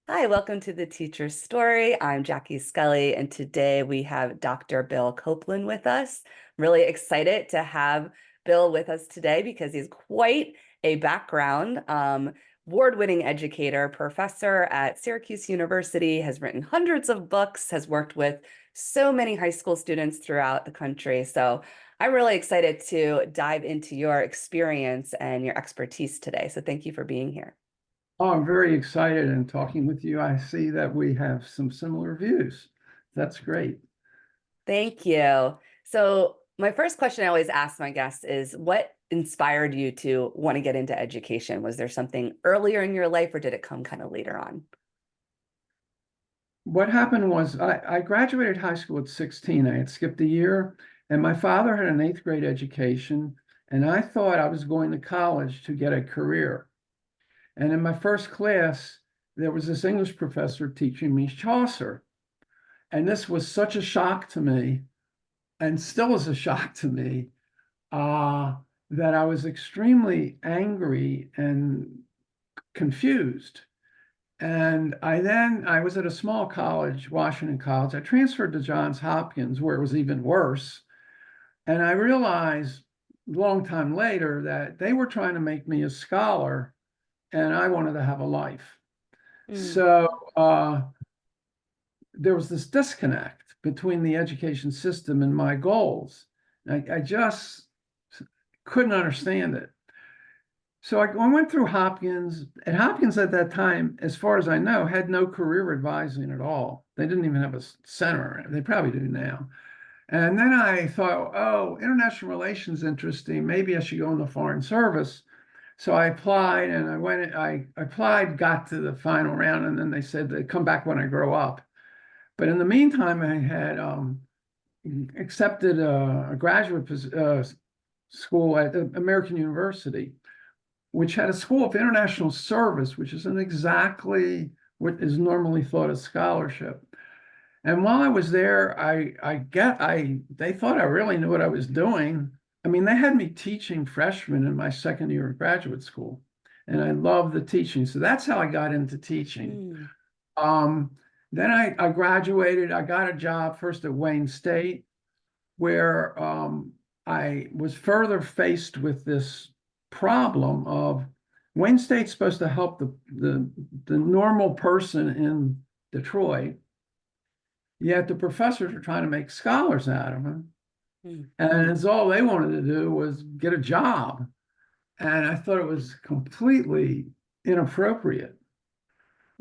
Hi, welcome to the Teacher's Story. I'm Jackie Scully, and today we have Dr. Bill Coplin with us. I'm really excited to have Bill with us today because he's quite a background. Award-winning educator, professor at Syracuse University, has written hundreds of books, has worked with so many high school students throughout the country. So I'm really excited to dive into your experience and your expertise today. So thank you for being here. Oh, I'm very excited in talking with you. I see that we have some similar views. That's great. Thank you. So, my first question I always ask my guests is what inspired you to want to get into education? Was there something earlier in your life or did it come kind of later on? What happened was I graduated high school at 16. I had skipped a year, and my father had an eighth grade education, and I thought I was going to college to get a career. And in my first class, there was this English professor teaching me Chaucer. And this was such a shock to me, and still is a shock to me, uh, that I was extremely angry and confused. And I was at a small college, Washington College. I transferred to Johns Hopkins, where it was even worse. And I realized a long time later that they were trying to make me a scholar, and I wanted to have a life. Mm. So there was this disconnect between the education system and my goals. I just couldn't understand it. So I went through Hopkins, and Hopkins at that time, as far as I know, had no career advising at all. They didn't even have a center. They probably do now. And then I thought, oh, international relations interesting. Maybe I should go in the foreign service. So I applied and I applied, got to the final round, and then they said they'd come back when I grow up. But in the meantime, I had accepted a graduate school at American University, which had a school of international service, which isn't exactly what is normally thought as scholarship. And while I was there, they thought I really knew what I was doing. I mean, they had me teaching freshmen in my second year of graduate school, and I loved the teaching. So that's how I got into teaching. Mm. Um, then I graduated. I got a job first at Wayne State, where I was further faced with this problem of Wayne State's supposed to help the normal person in Detroit, yet the professors are trying to make scholars out of them. Mm. And it's all they wanted to do was get a job. And I thought it was completely inappropriate.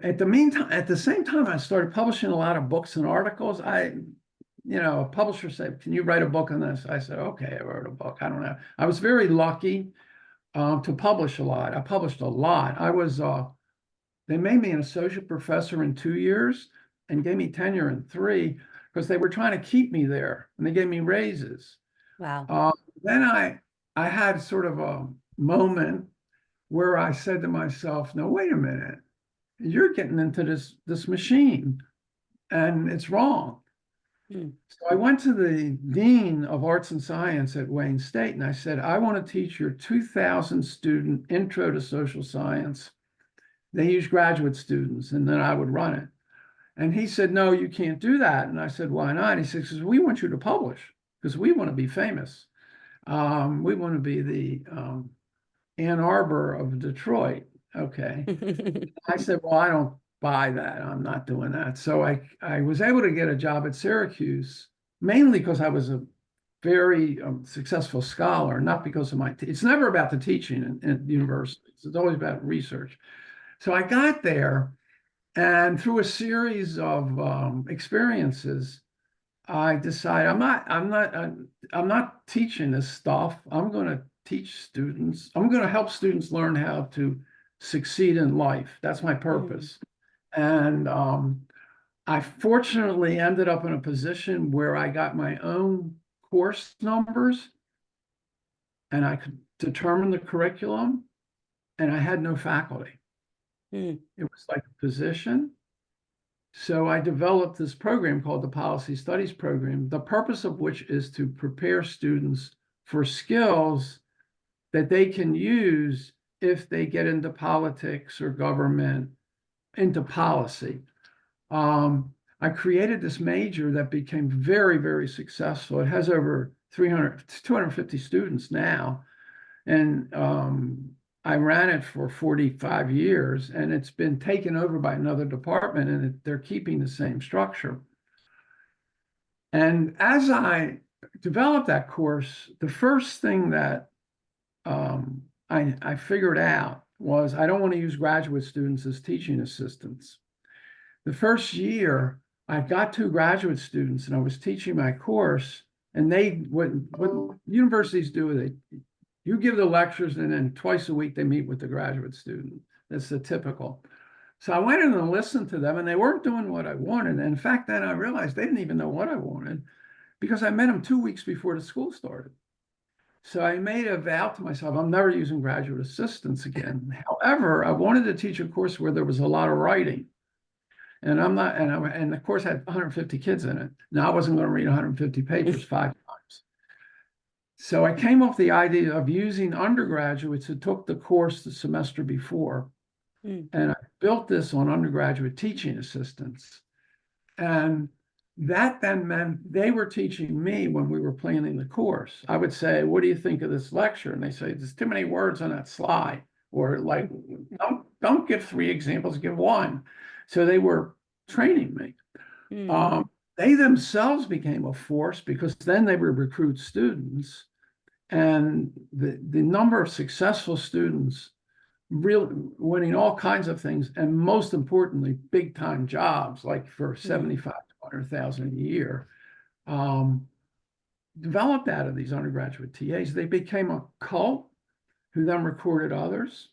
At the same time, I started publishing a lot of books and articles. A publisher said, "Can you write a book on this?" I said, "Okay, I wrote a book." I don't know. I was very lucky to publish a lot. I published a lot. They made me an associate professor in 2 years and gave me tenure in three because they were trying to keep me there, and they gave me raises. Wow. Uh, then I had sort of a moment where I said to myself, "No, wait a minute. You're getting into this machine, and it's wrong." Mm. So I went to the dean of arts and science at Wayne State, and I said, "I want to teach your 2,000 student intro to social science." They use graduate students, and then I would run it. And he said, "No, you can't do that." And I said, "Why not?" He said, "Because we want you to publish, because we want to be famous. We want to be the Ann Arbor of Detroit." Okay. I said, "Well, I don't buy that. I'm not doing that." So I was able to get a job at Syracuse, mainly because I was a very successful scholar, not because of it's never about the teaching in universities. It's always about research. So I got there, and through a series of experiences, I decided I'm not teaching this stuff. I'm going to teach students. I'm going to help students learn how to succeed in life. That's my Mm. purpose. And I fortunately ended up in a position where I got my own course numbers and I could determine the curriculum, and I had no faculty. Mm. It was like a position. So I developed this program called the Policy Studies Program, the purpose of which is to prepare students for skills that they can use if they get into politics or government into policy. I created this major that became very, very successful. It has over 250 students now. And I ran it for 45 years, and it's been taken over by another department, and they're keeping the same structure. And as I developed that course, the first thing that I figured out was I don't want to use graduate students as teaching assistants. The first year, I got 2 graduate students, and I was teaching my course, and what universities do, you give the lectures, and then twice a week they meet with the graduate student. That's the typical. So I went in and listened to them, and they weren't doing what I wanted. And in fact, then I realized they didn't even know what I wanted, because I met them 2 weeks before the school started. So I made a vow to myself, I'm never using graduate assistants again. However, I wanted to teach a course where there was a lot of writing. And and the course had 150 kids in it. Now I wasn't going to read 150 papers 5 times. So I came up with the idea of using undergraduates who took the course the semester before. And I built this on undergraduate teaching assistants. And that then meant they were teaching me when we were planning the course. I would say, what do you think of this lecture? And they say, there's too many words on that slide. Or like, don't give 3 examples, give 1. So they were training me. They themselves became a force, because then they would recruit students. And the number of successful students winning all kinds of things, and most importantly, big time jobs, like for 75 to 100,000 a year, developed out of these undergraduate TAs. They became a cult who then recruited others.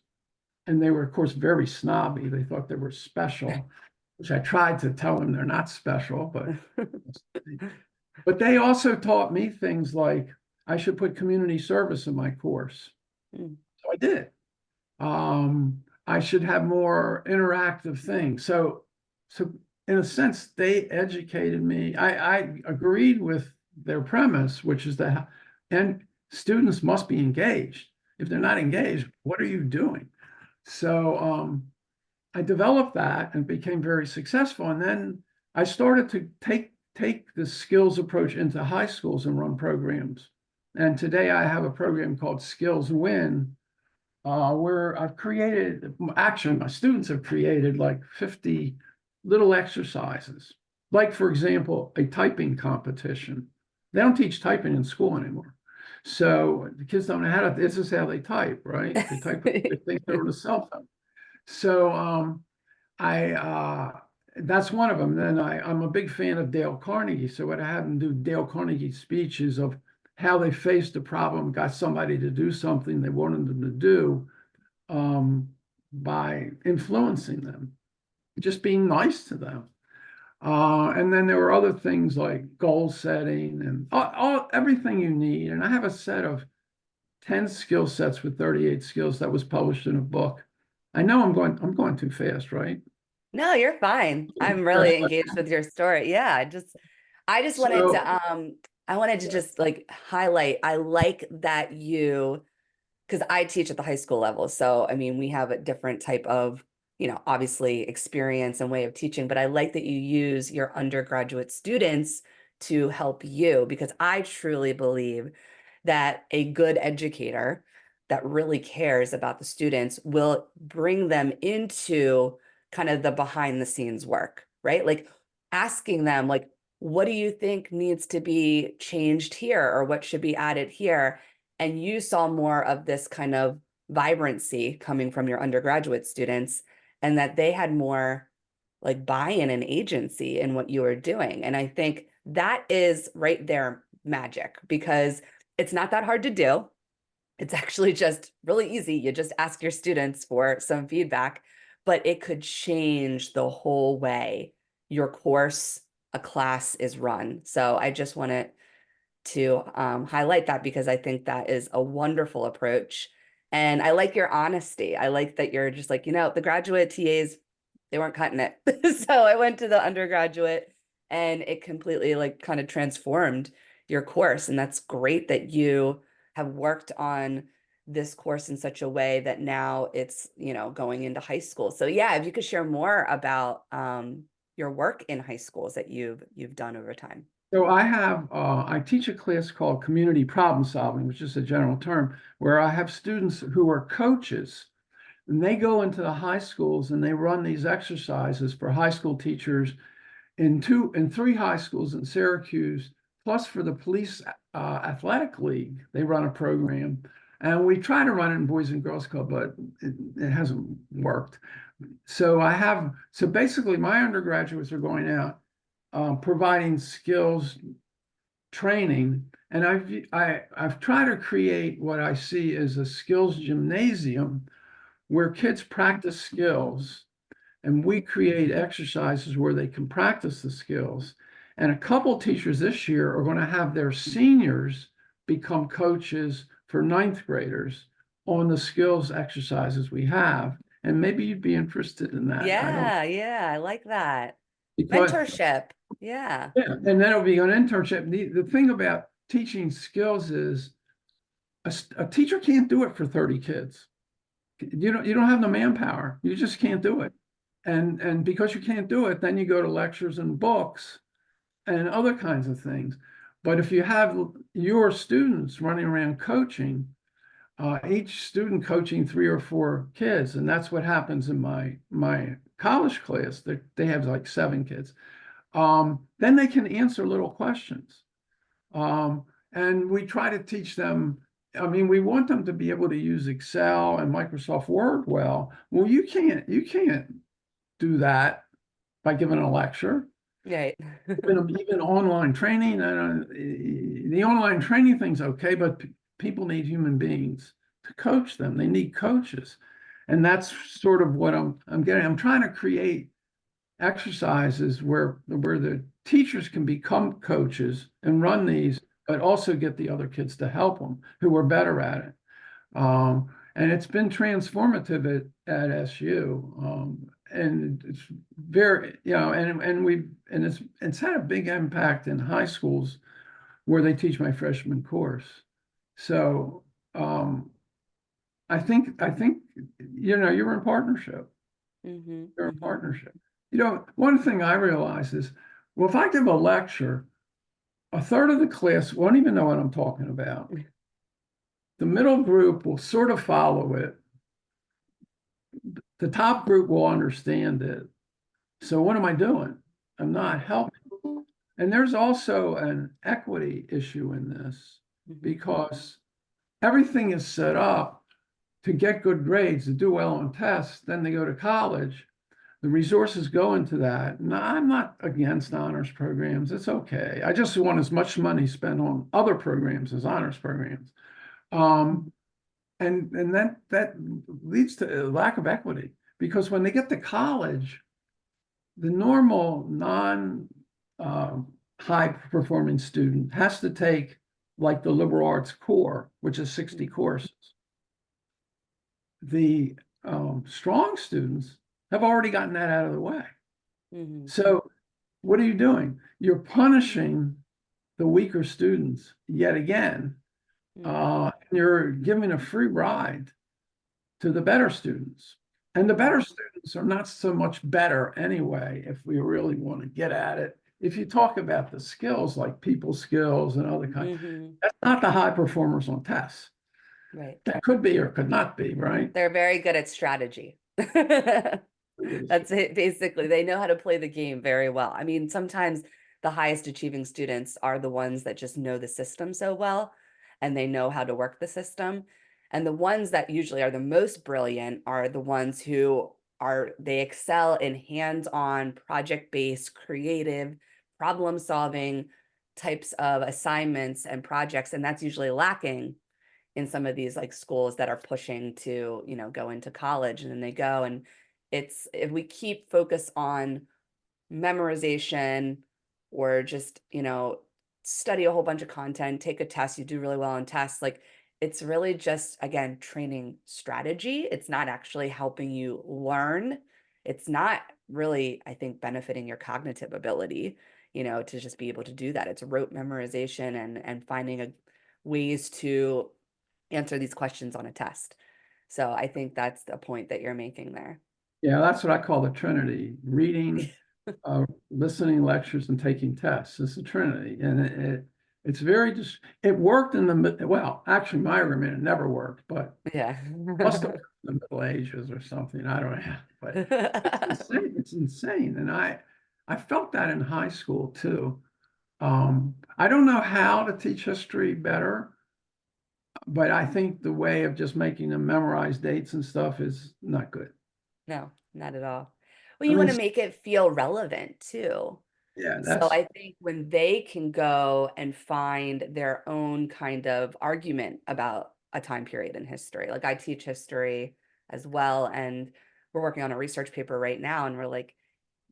And they were, of course, very snobby. They thought they were special, which I tried to tell them they're not special, but they also taught me things like I should put community service in my course. So I did. I should have more interactive things. So in a sense, they educated me. I agreed with their premise, which is that and students must be engaged. If they're not engaged, what are you doing? So I developed that and became very successful. And then I started to take the skills approach into high schools and run programs. And today I have a program called Skills Win, where I've created, actually my students have created like 50 little exercises. Like, for example, a typing competition. They don't teach typing in school anymore. So the kids don't know how to, this is how they type, right? They type, they think they're on a cell phone. So that's one of them. Then I'm a big fan of Dale Carnegie. So what I had them do Dale Carnegie speeches of how they faced a problem, got somebody to do something they wanted them to do by influencing them, just being nice to them. And then there were other things like goal setting and everything you need. And I have a set of 10 skill sets with 38 skills that was published in a book. I know I'm going too fast, right? No, you're fine. I'm really engaged with your story. Yeah, I just wanted to I wanted to just like highlight, I like that because I teach at the high school level. So I mean, we have a different type of, obviously experience and way of teaching, but I like that you use your undergraduate students to help you, because I truly believe that a good educator that really cares about the students will bring them into kind of the behind the scenes work, right? Like asking them, like, what do you think needs to be changed here, or what should be added here? And you saw more of this kind of vibrancy coming from your undergraduate students, and that they had more like buy-in and agency in what you were doing. And I think that is right there magic, because it's not that hard to do. It's actually just really easy. You just ask your students for some feedback, but it could change the whole way your course, a class is run. So I just wanted to highlight that, because I think that is a wonderful approach. And I like your honesty. I like that you're just like, the graduate TAs, they weren't cutting it. So I went to the undergraduate, and it completely like kind of transformed your course. And that's great that you have worked on this course in such a way that now it's, going into high school. So yeah, if you could share more about your work in high schools that you've done over time. So I teach a class called community problem solving, which is a general term, where I have students who are coaches, and they go into the high schools and they run these exercises for high school teachers in three high schools in Syracuse, plus for the police athletic league, they run a program. And we try to run it in Boys and Girls Club, but it hasn't worked. So basically my undergraduates are going out providing skills training, and I've tried to create what I see as a skills gymnasium where kids practice skills, and we create exercises where they can practice the skills. And a couple teachers this year are going to have their seniors become coaches for ninth graders on the skills exercises we have. And maybe you'd be interested in that. I don't, Yeah, I like that. because Mentorship. Yeah. yeah, and then it'll be an internship. The thing about teaching skills is a teacher can't do it for 30 kids. You don't have the manpower. You just can't do it. And because you can't do it, then you go to lectures and books and other kinds of things. But if you have your students running around coaching, each student coaching 3 or 4 kids, and that's what happens in my college class. They have like 7 kids. Then they can answer little questions. And we try to teach them. I mean, we want them to be able to use Excel and Microsoft Word well. Well, you can't do that by giving a lecture. Right. Even online training, the online training thing's okay, but people need human beings to coach them. They need coaches, and that's sort of what I'm getting. I'm trying to create exercises where the teachers can become coaches and run these, but also get the other kids to help them who are better at it. And it's been transformative at SU. And it's very, and it's had a big impact in high schools where they teach my freshman course. So I think you're in partnership. You're in partnership. One thing I realize is, well, if I give a lecture, a third of the class won't even know what I'm talking about. The middle group will sort of follow it. The top group will understand it. So what am I doing? I'm not helping. And there's also an equity issue in this because everything is set up to get good grades, to do well on tests, then they go to college. The resources go into that. Now, I'm not against honors programs. It's okay. I just want as much money spent on other programs as honors programs. And that leads to a lack of equity because when they get to college, the normal high performing student has to take like the liberal arts core, which is 60 courses. The strong students have already gotten that out of the way. So what are you doing? You're punishing the weaker students yet again. You're giving a free ride to the better students. And the better students are not so much better anyway, if we really want to get at it. If you talk about the skills like people skills and other kinds, that's not the high performers on tests. Right. That could be or could not be, right? They're very good at strategy. That's it. Basically, they know how to play the game very well. I mean, sometimes the highest achieving students are the ones that just know the system so well and they know how to work the system. And the ones that usually are the most brilliant are the ones who they excel in hands-on, project-based, creative, problem-solving types of assignments and projects. And that's usually lacking in some of these like schools that are pushing to, go into college, and then they go, and if we keep focus on memorization or just, study a whole bunch of content, take a test, you do really well on tests, like it's really just, again, training strategy. It's not actually helping you learn. It's not really, I think, benefiting your cognitive ability, to just be able to do that. It's rote memorization and finding ways to answer these questions on a test. So I think that's the point that you're making there. Yeah, that's what I call the Trinity: reading, listening lectures, and taking tests. It's the Trinity, and it's very just. It worked in the well. Actually, my argument it never worked, but Yeah. must have worked in the Middle Ages or something. I don't know, but it's insane. It's insane, and I felt that in high school too. I don't know how to teach history better, but I think the way of just making them memorize dates and stuff is not good. No, not at all. Well, I you mean, want to make it feel relevant too. yeah, So that's I think when they can go and find their own kind of argument about a time period in history, like I teach history as well, and we're working on a research paper right now, and we're like,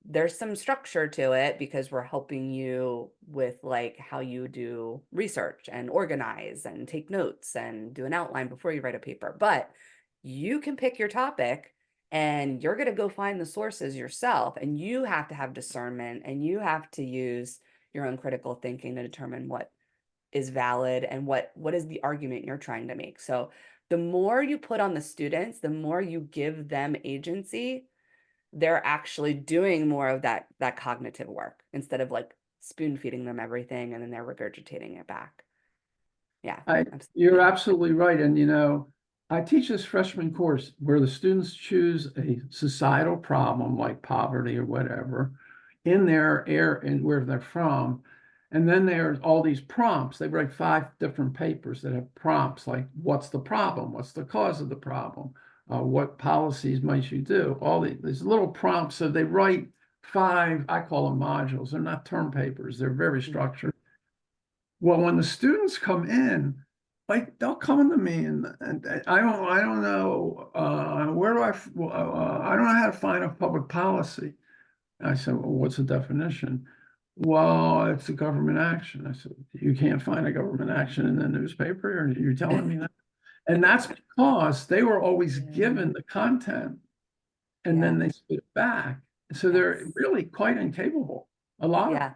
there's some structure to it because we're helping you with like how you do research and organize and take notes and do an outline before you write a paper. But you can pick your topic and you're going to go find the sources yourself, and you have to have discernment and you have to use your own critical thinking to determine what is valid and what is the argument you're trying to make. So the more you put on the students, the more you give them agency, they're actually doing more of that cognitive work instead of like spoon feeding them everything and then they're regurgitating it back. Yeah, you're absolutely. absolutely right. And I teach this freshman course where the students choose a societal problem like poverty or whatever in their area and where they're from. And then there's all these prompts. They write 5 different papers that have prompts like what's the problem? What's the cause of the problem? What policies might you do? All these little prompts. So they write 5, I call them modules. They're not term papers. They're very Mhm. structured. Well, when the students come in, like they'll come to me and I don't know where do I don't know how to find a public policy. I said, well, what's the definition? Well, it's a government action. I said, you can't find a government action in the newspaper, or you're telling me that? And that's because they were always Yeah. given the content and Yeah. then they spit it back. So they're Yes. really quite incapable. A lot of Yeah.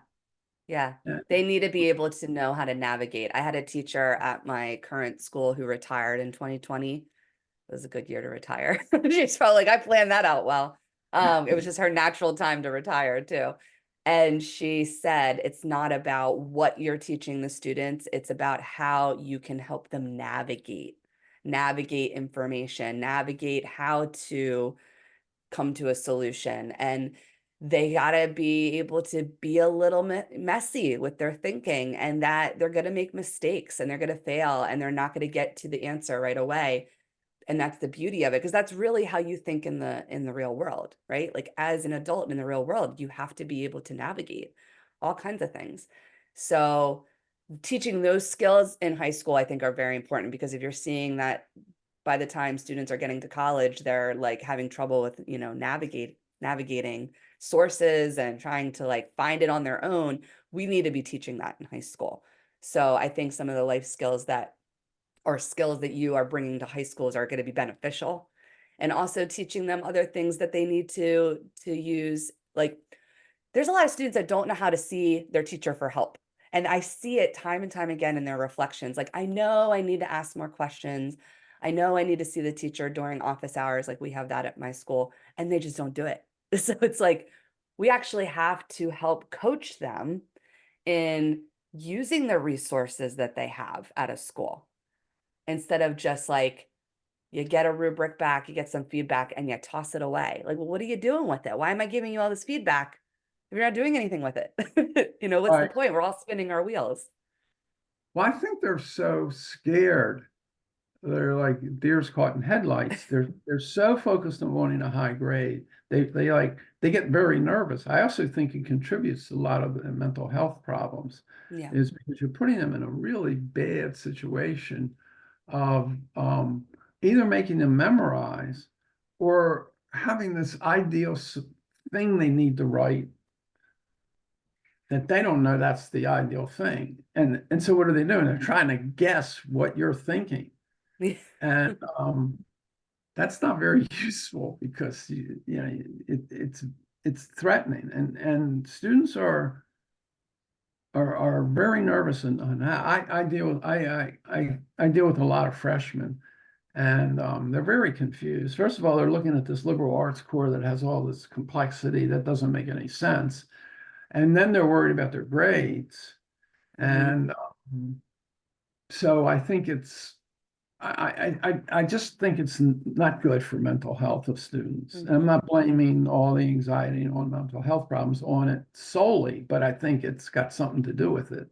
Yeah. them. They need to be able to know how to navigate. I had a teacher at my current school who retired in 2020. It was a good year to retire. She's probably like, I planned that out well. It was just her natural time to retire too. And she said, it's not about what you're teaching the students, it's about how you can help them navigate information, navigate how to come to a solution. And they got to be able to be a little messy with their thinking, and that they're going to make mistakes and they're going to fail and they're not going to get to the answer right away. And that's the beauty of it, because that's really how you think in the real world, right? Like as an adult in the real world, you have to be able to navigate all kinds of things. So teaching those skills in high school, I think, are very important, because if you're seeing that by the time students are getting to college, they're like having trouble with, navigating sources and trying to like find it on their own, we need to be teaching that in high school. So I think some of the life skills that or skills that you are bringing to high schools are going to be beneficial, and also teaching them other things that they need to use. Like there's a lot of students that don't know how to see their teacher for help, and I see it time and time again in their reflections. Like, I know I need to ask more questions, I know I need to see the teacher during office hours, like we have that at my school, and they just don't do it. So it's like we actually have to help coach them in using the resources that they have at a school, instead of just like you get a rubric back, you get some feedback, and you toss it away. Like, well, what are you doing with it? Why am I giving you all this feedback if you're not doing anything with it? What's the Right. point? We're all spinning our wheels. Well, I think they're so scared. They're like deers caught in headlights. They're so focused on wanting a high grade. They get very nervous. I also think it contributes to a lot of the mental health problems, Yeah. is because you're putting them in a really bad situation of either making them memorize or having this ideal thing they need to write that they don't know that's the ideal thing. And so what are they doing? They're trying to guess what you're thinking. And that's not very useful, because it's threatening. And students are are very nervous, and I deal with I deal with a lot of freshmen, and they're very confused. First of all, they're looking at this liberal arts core that has all this complexity that doesn't make any sense, and then they're worried about their grades, Mhm. and so I think I just think it's not good for mental health of students. And I'm Mhm. not blaming all the anxiety and all the mental health problems on it solely, but I think it's got something to do with it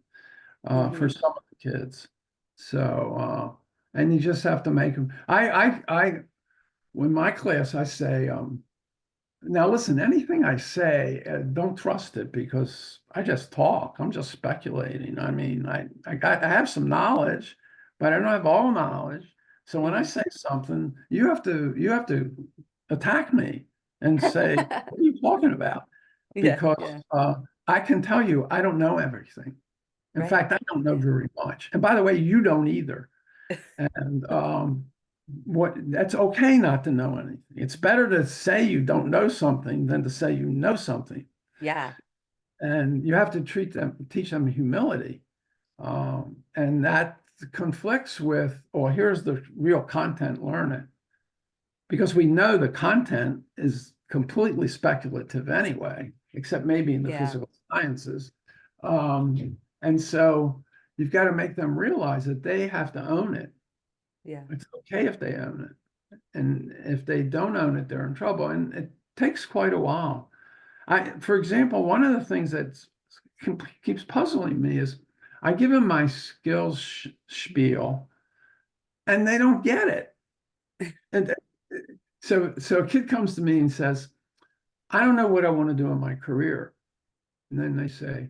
for Mhm. some of the kids. So, and you just have to make them. In my class, I say, now listen, anything I say, don't trust it because I just talk. I'm just speculating. I mean, I have some knowledge, but I don't have all knowledge. So when I Mhm. say something, you have to attack me and say, what are you talking about? Yeah, Because yeah, I can tell you I don't know everything. In right. fact, I don't know very much. And by the way, you don't either. And what that's okay not to know anything. It's better to say you don't know something than to say you know something. Yeah, And you have to teach them humility. And that conflicts with, well, here's the real content, learn it. Because we know the content is completely speculative anyway, except maybe in the yeah, physical sciences. And so you've got to make them realize that they have to own it. yeah. It's okay if they own it. And if they don't own it, they're in trouble. And it takes quite a while. For example, one of the things that keeps puzzling me is I give them my skills spiel and they don't get it. And so a kid comes to me and says, I don't know what I want to do in my career. And then they say,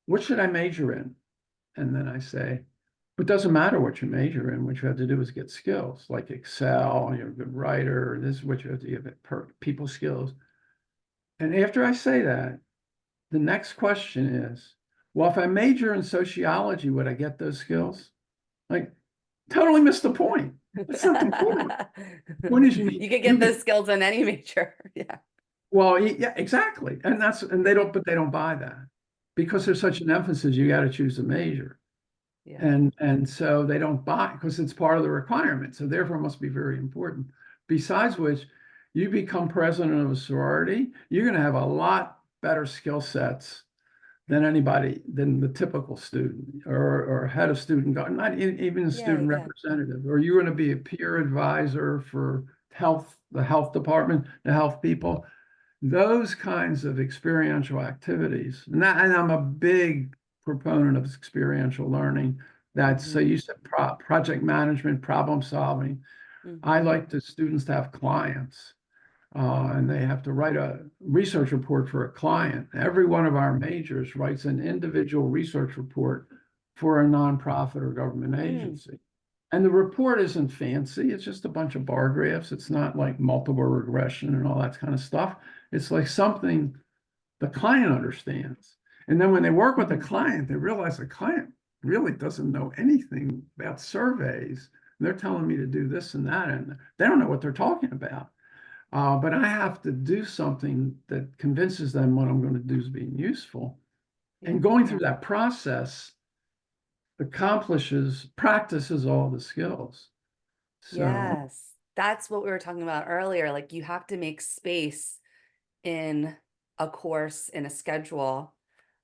what should I major in? And then I say, it doesn't matter what you major in. What you have to do is get skills like Excel, you're a good writer, this is what you have to get people skills. And after I say that, the next question is, well, if I major in sociology, would I get those skills? Like, totally missed the point. That's not the point. The point is You could get those skills in any major. Yeah, well, yeah, exactly. And they don't buy that because there's such an emphasis, you got to choose a major. yeah, And so they don't buy because it's part of the requirement. So therefore it must be very important. Besides which, you become president of a sorority, you're going to have a lot better skill sets than the typical student or head of student, not even a yeah, student yeah, representative, or you're going to be a peer advisor for the health department, the health people, those kinds of experiential activities. And I'm a big proponent of experiential learning. That's so hmm you said project management, problem solving. I hmm like the students to have clients and they have to write a research report for a client. Every one of our majors writes an individual research report for a nonprofit or government Mm. agency. And the report isn't fancy. It's just a bunch of bar graphs. It's not like multiple regression and all that kind of stuff. It's like something the client understands. And then when they work with the client, they realize the client really doesn't know anything about surveys. They're telling me to do this and that, and they don't know what they're talking about. But I have to do something that convinces them what I'm going to do is being useful. Yeah, And going through that process practices all the skills. So yes. That's what we were talking about earlier. Like you have to make space in a course, in a schedule.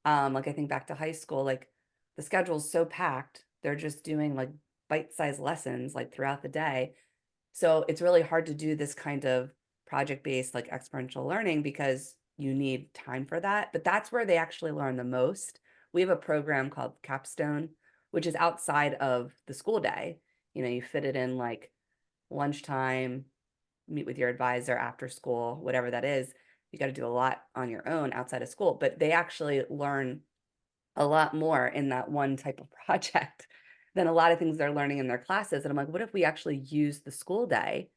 Like I think back to high school, like the schedule's so packed, they're just doing like bite-sized lessons like throughout the day. So it's really hard to do this kind of project-based like experiential learning because you need time for that. But that's where they actually learn the most. We have a program called Capstone, which is outside of the school day. You know, you fit it in like lunchtime, meet with your advisor after school, whatever that is. You got to do a lot on your own outside of school, but they actually learn a lot more in that one type of project than a lot of things they're learning in their classes. And I'm like, what if we actually use the school day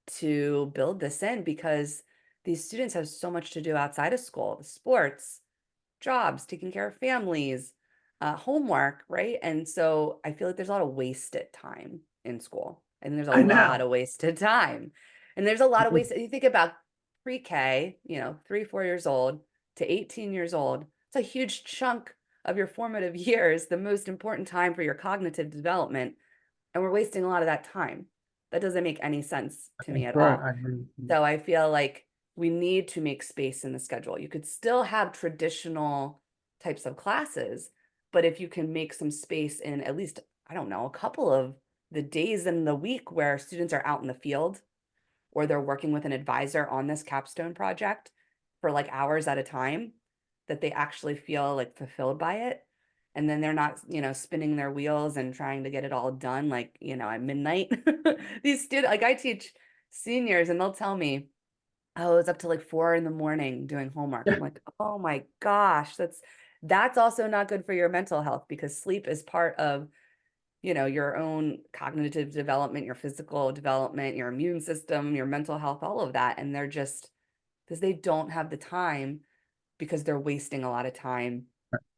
to build this in? Because these students have so much to do outside of school, the sports, jobs, taking care of families, homework, right? And so I feel like there's a lot of wasted time in school. And there's a I lot know. of wasted time. And there's a lot of ways you think about pre-K, 3, 4 years old to 18 years old. It's a huge chunk of your formative years, the most important time for your cognitive development, and we're wasting a lot of that time. That doesn't make any sense to me That's at right. all. I agree with you. So I feel like we need to make space in the schedule. You could still have traditional types of classes, but if you can make some space in at least, I don't know, a couple of the days in the week where students are out in the field or they're working with an advisor on this capstone project for like hours at a time, that they actually feel like fulfilled by it. And then they're not, spinning their wheels and trying to get it all done like, at midnight. These students, like I teach seniors and they'll tell me, oh, it's up to like 4 in the morning doing homework. I'm like, oh my gosh, that's also not good for your mental health, because sleep is part of, your own cognitive development, your physical development, your immune system, your mental health, all of that. And they're just, because they don't have the time, because they're wasting a lot of time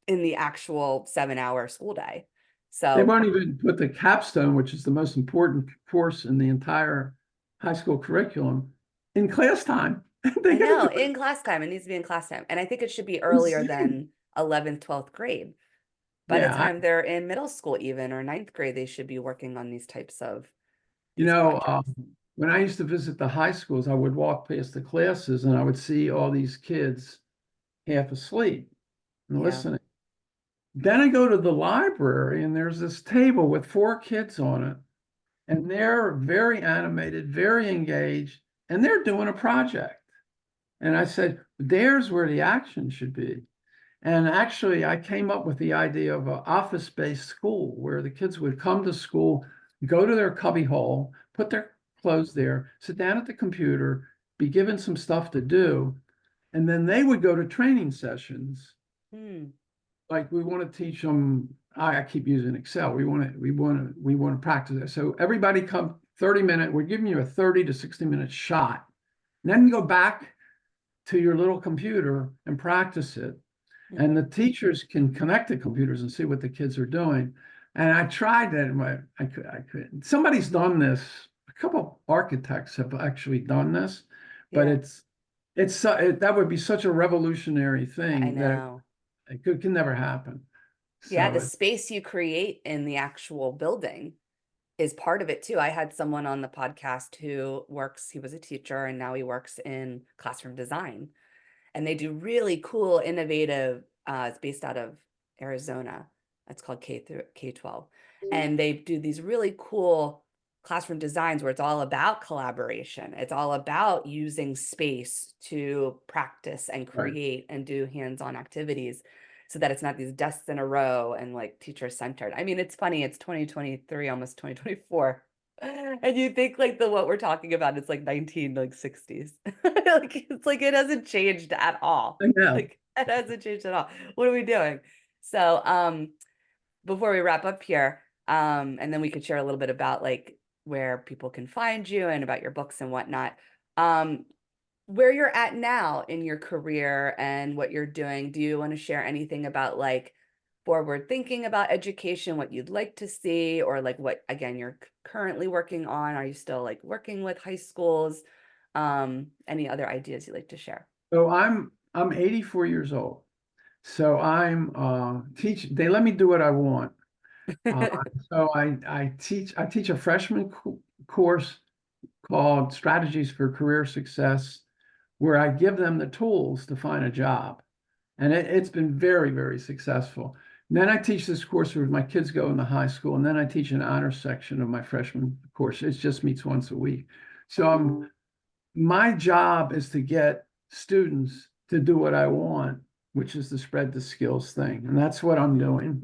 in the actual 7-hour school day. They So won't even put the capstone, which is the most important course in the entire high school curriculum, in class time. They I got to know do it. in class time, it needs to be in class time. And I think it should be earlier Insane. than 11th, 12th grade. By the Yeah, time they're in middle school, even or ninth grade, they should be working on these types of you these know, projects. when I used to visit the high schools, I would walk past the classes and I would see all these kids half asleep and Yeah. listening. Then I go to the library and there's this table with 4 kids on it, and they're very animated, very engaged, and they're doing a project. And I said, there's where the action should be. And actually, I came up with the idea of an office-based school where the kids would come to school, go to their cubby hole, put their clothes there, sit down at the computer, be given some stuff to do, and then they would go to training sessions. Hmm. Like we want to teach them. I keep using Excel. We want to practice it. So everybody come 30 minute. We're giving you a 30 to 60 minute shot. And then you go back to your little computer and practice it. And the Mhm. teachers can connect the computers and see what the kids are doing. And I tried that, but I couldn't. Somebody's done this. A couple of architects have actually done this, but Yeah, that would be such a revolutionary I thing that know. can never happen. Yeah, So the space you create in the actual building is part of it too. I had someone on the podcast who he was a teacher and now he works in classroom design. And they do really cool, innovative, it's based out of Arizona. It's called K through K-12. And they do these really cool classroom designs where it's all about collaboration. It's all about using space to practice and right. create and do hands-on activities, so that it's not these desks in a row and like teacher centered. I mean, it's funny, it's 2023, almost 2024. And you think like what we're talking about, it's like 1960s. Like it's like it hasn't changed at all. I know. Like it hasn't changed at all. What are we doing? So before we wrap up here, and then we could share a little bit about like where people can find you and about your books and whatnot. Um, where you're at now in your career and what you're doing, do you want to share anything about like forward thinking about education, what you'd like to see, or like what again you're currently working on? Are you still like working with high schools? Any other ideas you'd like to share? So I'm 84 years old. So I'm teach. They let me do what I want. Uh, so I teach a freshman course called Strategies for Career Success, where I give them the tools to find a job. And it's been very, very successful. And then I teach this course where my kids go into high school, and then I teach an honor section of my freshman course. It just meets once a week. So my job is to get students to do what I want, which is to spread the skills thing. And that's what I'm doing.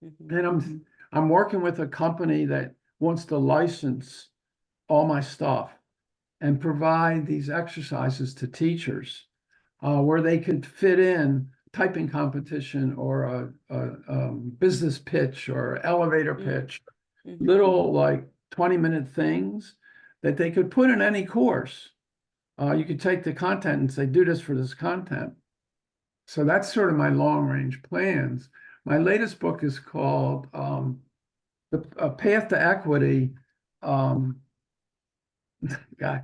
Mhm. And I'm working with a company that wants to license all my stuff and provide these exercises to teachers where they could fit in typing competition or a business pitch or elevator Mm, pitch, mhm. little like 20-minute things that they could put in any course. You could take the content and say, do this for this content. So that's sort of my long range plans. My latest book is called The Path to Equity. Um, God,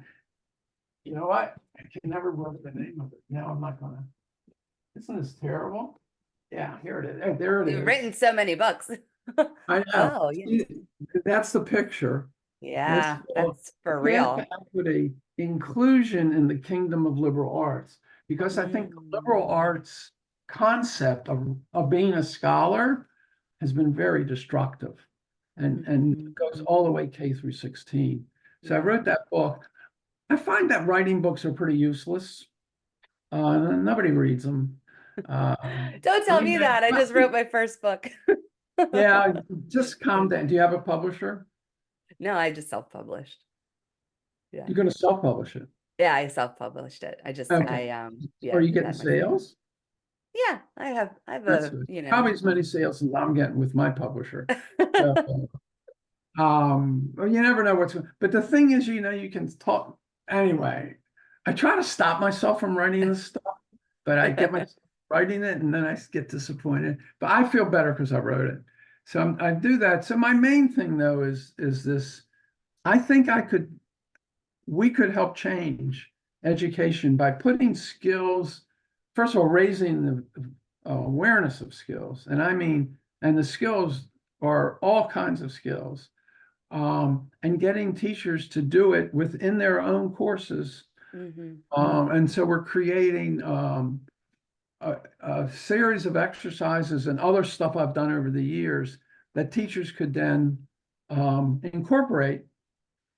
you know what? I can never remember the name of it. Now I'm not gonna. Isn't this terrible? Yeah, here it is. There it You've is. written so many books. I know. Oh, yeah. See, that's the picture. It's Yeah, called that's for Path to real. Equity, Inclusion in the Kingdom of Liberal Arts. Because I think the liberal Mm. arts concept of being a scholar has been very destructive and Mhm. goes all the way K through 16. So I Yeah. wrote that book. I find that writing books are pretty useless. Nobody reads them. Uh, Don't I tell mean, me that. I just wrote my first book. yeah, just calm down. Do you have a publisher? No, I just self-published. Yeah. You're going to self-publish it. Yeah, I self-published it. Okay. Yeah, Are you did getting that myself. sales? Yeah, I have That's a, good. you know. Probably as many sales as I'm getting with my publisher. So, well, you never know but the thing is, you can talk anyway. I try to stop myself from writing this stuff, but I get myself writing it and then I get disappointed. But I feel better because I wrote it. So I do that. So my main thing though is this. I think we could help change education by putting skills, first of all, raising the awareness of skills. And the skills are all kinds of skills, and getting teachers to do it within their own courses. Hmm. And so we're creating a series of exercises and other stuff I've done over the years that teachers could then incorporate,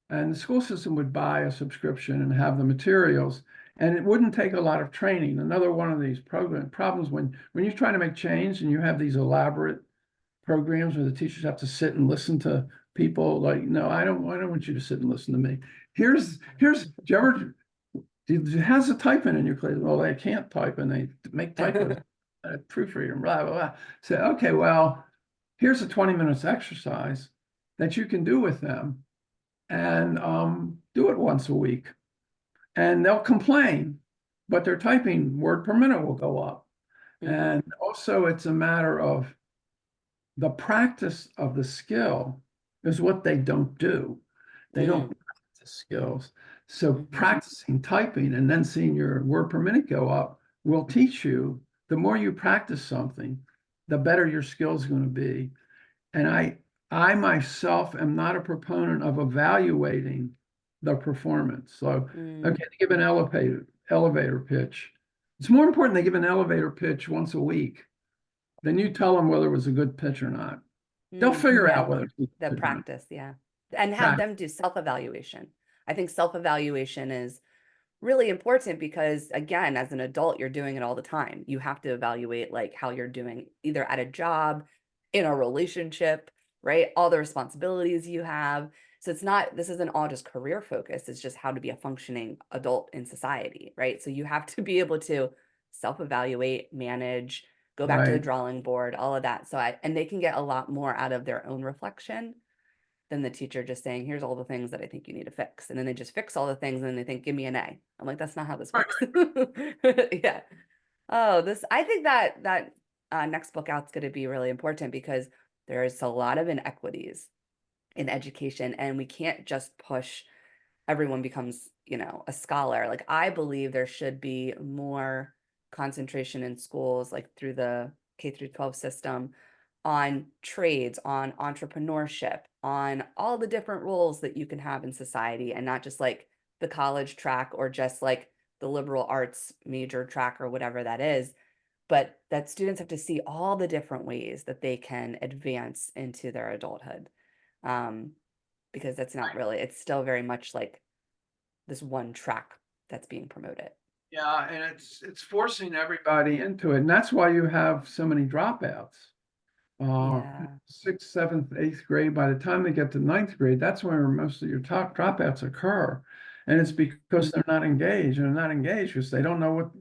and the school system would buy a subscription and have the materials, and it wouldn't take a lot of training. Another one of these problems when you're trying to make change and you have these elaborate programs where the teachers have to sit and listen to people, like, no, I don't want you to sit and listen to me. Do you ever how's the typing in your class? Well, they can't type and they make typos, proofread and blah blah blah. So okay, well, here's a 20 minutes exercise that you can do with them, and do it once a week, and they'll complain, but their typing word per minute will go up. Hmm. And also, it's a matter of the practice of the skill is what they don't do. They don't Mm. practice skills. So Hmm. practicing typing and then seeing your word per minute go up will teach you, the more you practice something, the better your skill is going to be. And I myself am not a proponent of evaluating the performance. So, Mm. okay, they give an elevator pitch. It's more important they give an elevator pitch once a week than you tell them whether it was a good pitch or not. They'll Mm. figure Yeah, out whether it's a good the pitch or not. practice, yeah. And have Right. them do self-evaluation. I think self-evaluation is really important because, again, as an adult, you're doing it all the time. You have to evaluate like how you're doing either at a job, in a relationship, right? All the responsibilities you have. So this isn't all just career focused. It's just how to be a functioning adult in society, right? So you have to be able to self-evaluate, manage, go back to the Right. drawing board, all of that. And they can get a lot more out of their own reflection than the teacher just saying, here's all the things that I think you need to fix. And then they just fix all the things and then they think, give me an A. I'm like, that's not how this Right. works. Yeah. Oh, I think that next book out's going to be really important because there's a lot of inequities in education and we can't just push everyone becomes, a scholar. Like I believe there should be more concentration in schools, like through the K through 12 system, on trades, on entrepreneurship, on all the different roles that you can have in society, and not just like the college track or just like the liberal arts major track or whatever that is, but that students have to see all the different ways that they can advance into their adulthood. Um, because that's not really, it's still very much like this one track that's being promoted. Yeah, and it's forcing everybody into it, and that's why you have so many dropouts. Yeah. Sixth, seventh, eighth grade. By the time they get to ninth grade, that's where most of your top dropouts occur, and it's Mhm. because they're not engaged, and they're not engaged because they don't know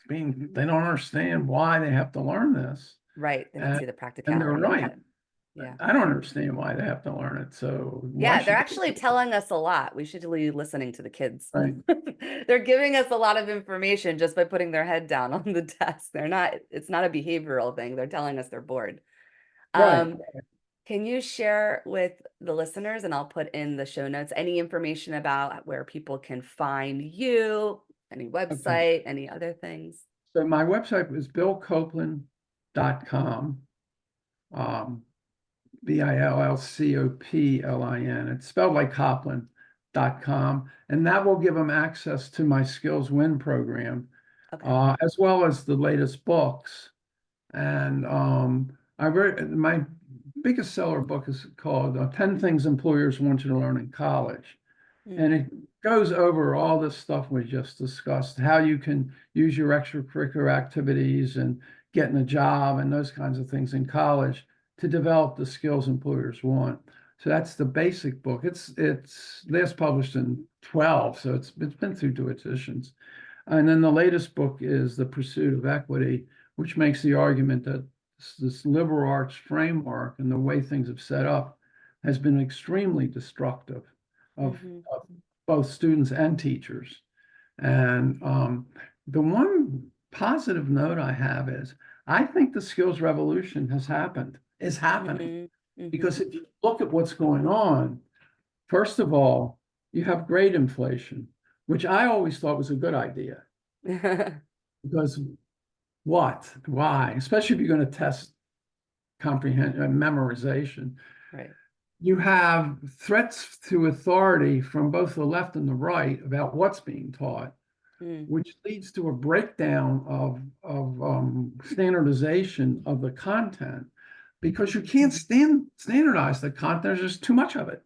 they don't understand why they have to learn this, Right. They don't and see the and they're practicality of right. it. Yeah. I don't understand why they have to learn it. So why Yeah, they're should actually telling us a lot. We should be listening to the kids. they? They're giving us a lot of information just by putting their head down on the desk. It's not a behavioral thing. They're telling us they're bored. Right. Um, can you share with the listeners, and I'll put in the show notes, any information about where people can find you, any Okay. website, any other things? So my website is Bill Coplin, um, Billcoplin. It's spelled like Coplin.com. And that will give them access to my Skills Win program, Okay. as well as the latest books. And I read my biggest seller book is called 10 Things Employers Want You to Learn in College. And Mm, it goes over all this stuff we just discussed, how you can use your extracurricular activities and getting a job and those kinds of things in college to develop the skills employers want. So that's the basic book. It's last published in 12, so it's been through 2 editions. And then the latest book is The Pursuit of Equity, which makes the argument that this liberal arts framework and the way things have set up has been extremely destructive of, hmm of both students and teachers. And the one positive note I have is I think the skills revolution is happening. hmm Because hmm if you look at what's going on, first of all, you have grade inflation, which I always thought was a good idea. Because what? Why? Especially if you're going to test comprehension and memorization. Right. You have threats to authority from both the left and the right about what's being taught, Mm, which leads to a breakdown of standardization of the content because you can't standardize the content. There's just too much of it,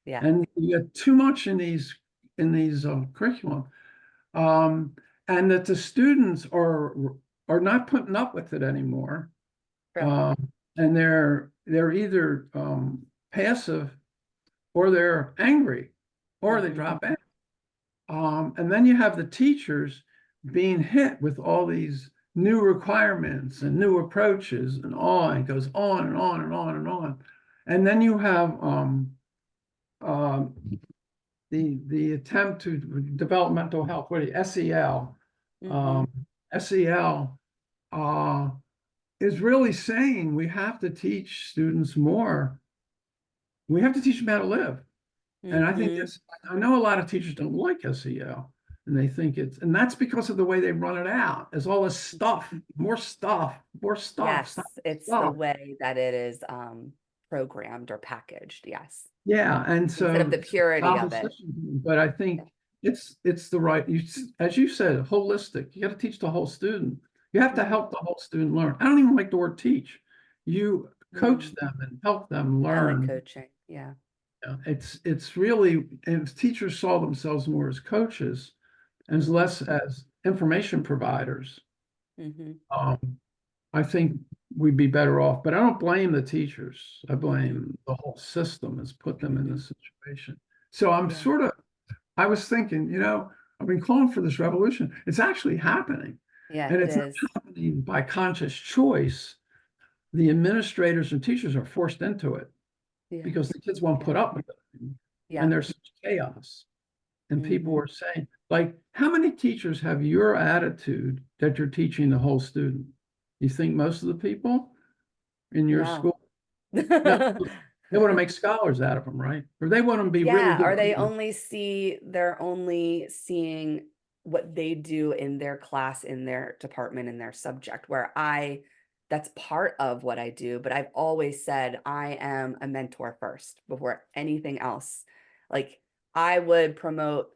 yeah. and you get too much in these curriculum, um, and that the students are not putting up with it anymore, True. um, and they're either passive or they're angry or they hmm drop out. And then you have the teachers being hit with all these new requirements and new approaches and on. It goes on and on and on and on. And then you have um, the attempt to develop mental health, what SEL. hmm Um, SEL is really saying we have to teach students more. We have to teach them how to live. And I think hmm I know a lot of teachers don't like SEL and they think and that's because of the way they run it out. There's all this stuff, more stuff, more stuff, Yes, stuff, it's the stuff. way that it is programmed or packaged. Yes. Yeah. And Instead of so the purity of it. opposition, but I think it's the right, as you said, holistic. You got to teach the whole student. You have to Mhm. help the whole student learn. I don't even like the word teach. You coach Mm. them and help them I like learn. coaching. Yeah. It's really, and if teachers saw themselves more as coaches as hmm less as information providers, hmm um, I think we'd be better off. But I don't blame the teachers. I hmm blame the whole system has put them in hmm this situation. So Yeah. I was thinking, I've been calling for this revolution. It's actually happening. Yeah, And it it's not is. happening by conscious choice. The administrators and teachers are forced into it Yeah. because the kids won't Yeah. put up with it. Yeah. And there's such chaos. And people hmm are saying, like, how many teachers have your attitude that you're teaching the whole student? You think most of the people in your No. school? No, they want to make scholars out of them, right? Or they want them to be really Yeah, good or readers. they're only seeing what they do in their class, in their department, in their subject, where that's part of what I do, but I've always said I am a mentor first before anything else. Like I would promote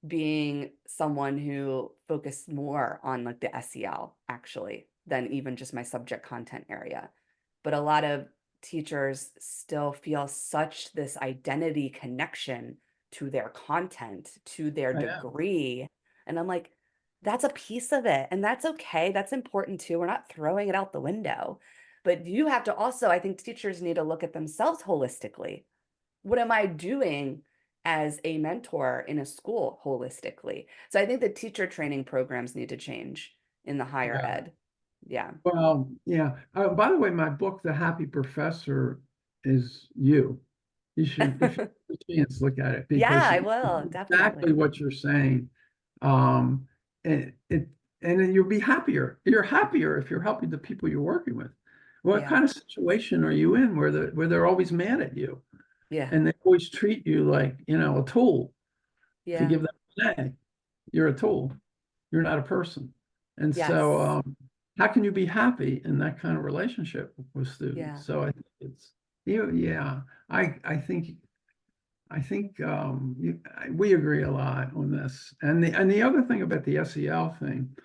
being someone who focused more on like the SEL actually than even just my subject content area. But a lot of teachers still feel such this identity connection to their content, to their Oh, yeah. degree. And I'm like, that's a piece of it. And that's okay. That's important too. We're not throwing it out the window. But you have to also, I think teachers need to look at themselves holistically. What am I doing as a mentor in a school holistically? So I think the teacher training programs need to change in the higher Yeah. ed. Yeah. Well, yeah. By the way, my book, The Happy Professor, is you. You should, if you have a chance, look at it Yeah, because I it's will, exactly definitely. what you're saying. Um, and then you'll be happier. You're happier if you're helping the people you're working with. What Yeah. kind of situation are you in where they're always mad at you Yeah. and they always treat you like, a tool to Yeah. give them an A? You're a tool. You're not a person. And so Yes. how can you be happy in that kind of relationship with Yeah. students? So I think it's, yeah, I think we agree a lot on this. And the other thing about the SEL thing,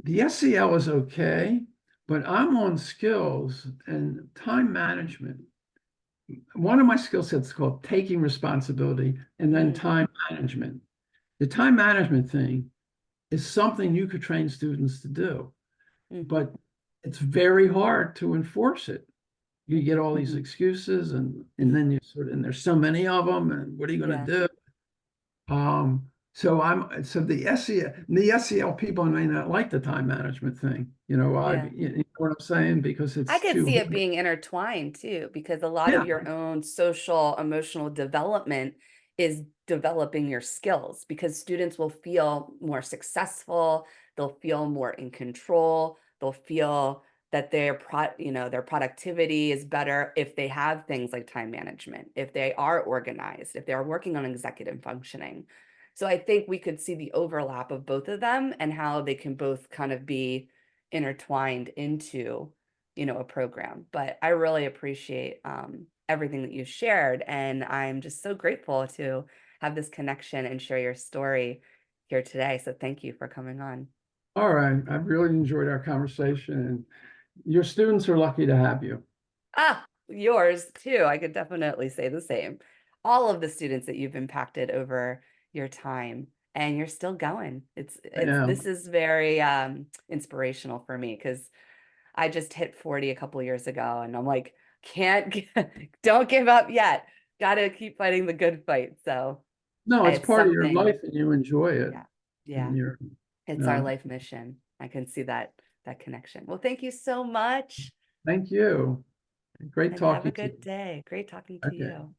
the SEL is okay, but I'm on skills and time management. One of my skill sets is called taking responsibility and then Mm, time management. The time management thing is something you could train students to do, mhm, but it's very hard to enforce it. You get all these mhm. excuses and then you and there's so many of them, and what are you going Yeah. to do? So the SEL people may not like the time management thing. Yeah. you know what I'm saying? Because I it's could too see it hard. being intertwined too, because a lot of Yeah, your own social, emotional development is developing your skills because students will feel more successful, they'll feel more in control, they'll feel that their productivity is better if they have things like time management, if they are organized, if they're working on executive functioning. So I think we could see the overlap of both of them and how they can both kind of be intertwined into a program. But I really appreciate everything that you shared. And I'm just so grateful to have this connection and share your story here today. So thank you for coming on. all right. I've really enjoyed our conversation, and your students are lucky to have you. Ah, yours too. I could definitely say the same. All of the students that you've impacted over your time and you're still going. I know. This is very inspirational for me because I just hit 40 a couple years ago and I'm like, don't give up yet. Got to keep fighting the good fight. So No, it's it's part of your something, life and you enjoy it. yeah, And yeah, you're, it's our no, life mission. I can see that connection. Well, thank you so much thank you. Great and have a talking to good you. day. Great talking to Okay. you.